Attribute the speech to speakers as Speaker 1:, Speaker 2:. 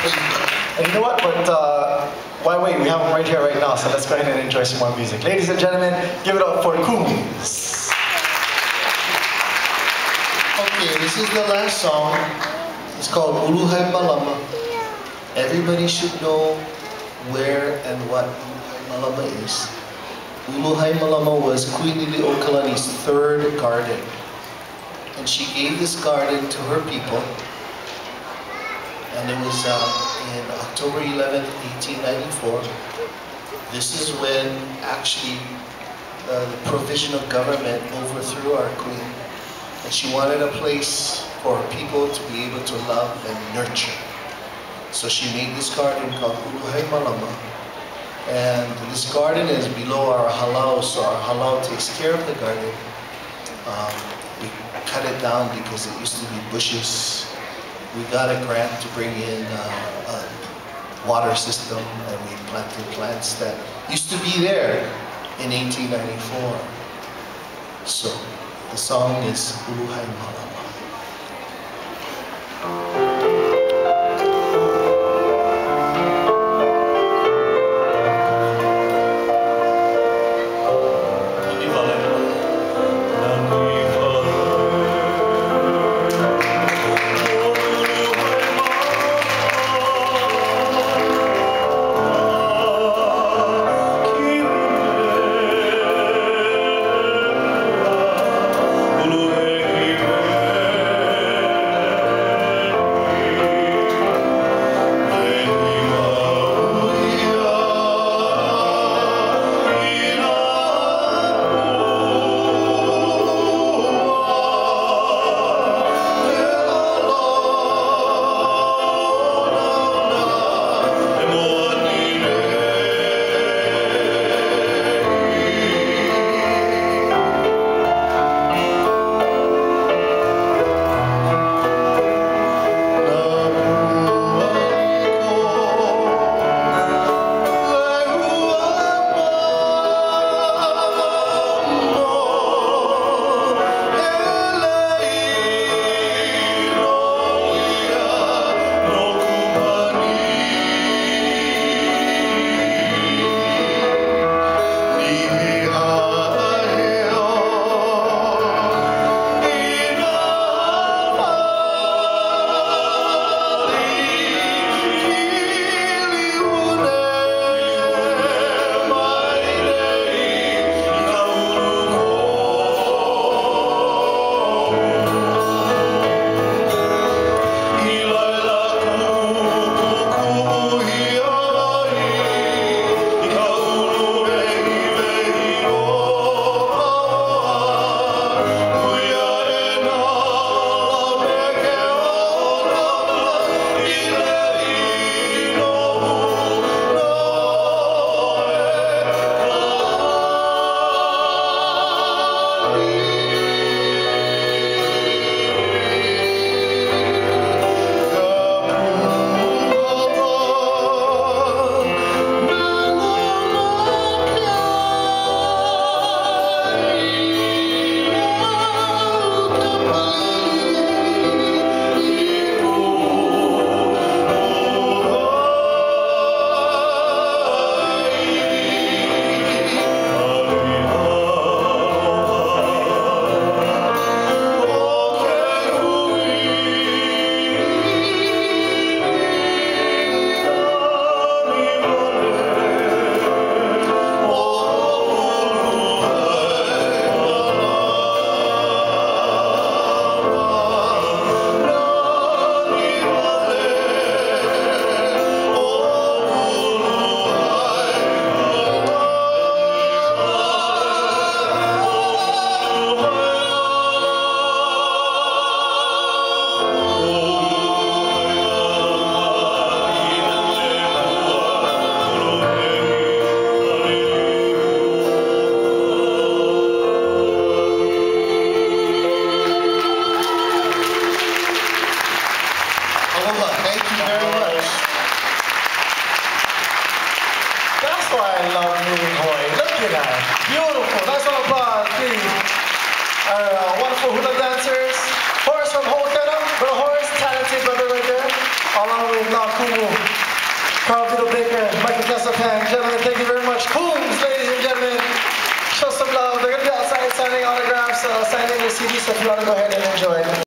Speaker 1: And you know what? But why wait? We have them right here, right now. So let's go ahead and enjoy some more music. Ladies and gentlemen, give it up for KUmZ.
Speaker 2: Okay, this is the last song. It's called Uluhaimalama. Everybody should know where and what Uluhaimalama is. Uluhaimalama was Queen Lili uokalani's third garden. And she gave this garden to her people. And it was in October 11th, 1894. This is when actually the provisional government overthrew our queen. And she wanted a place for her people to be able to love and nurture. So she made this garden called Uluhaimalama. And this garden is below our halau, so our halau takes care of the garden. We cut it down because it used to be bushes. We got a grant to bring in a water system, and we planted plants that used to be there in 1894. So the song is Uluhaimalama.
Speaker 3: Uluhaimalama.
Speaker 1: Kumu, Carl Vito Baker, Michael Casapan. Gentlemen, thank you very much. KUmZ, ladies and gentlemen. Show some love. They're going to be outside signing autographs, signing their CDs, so if you want to go ahead and enjoy.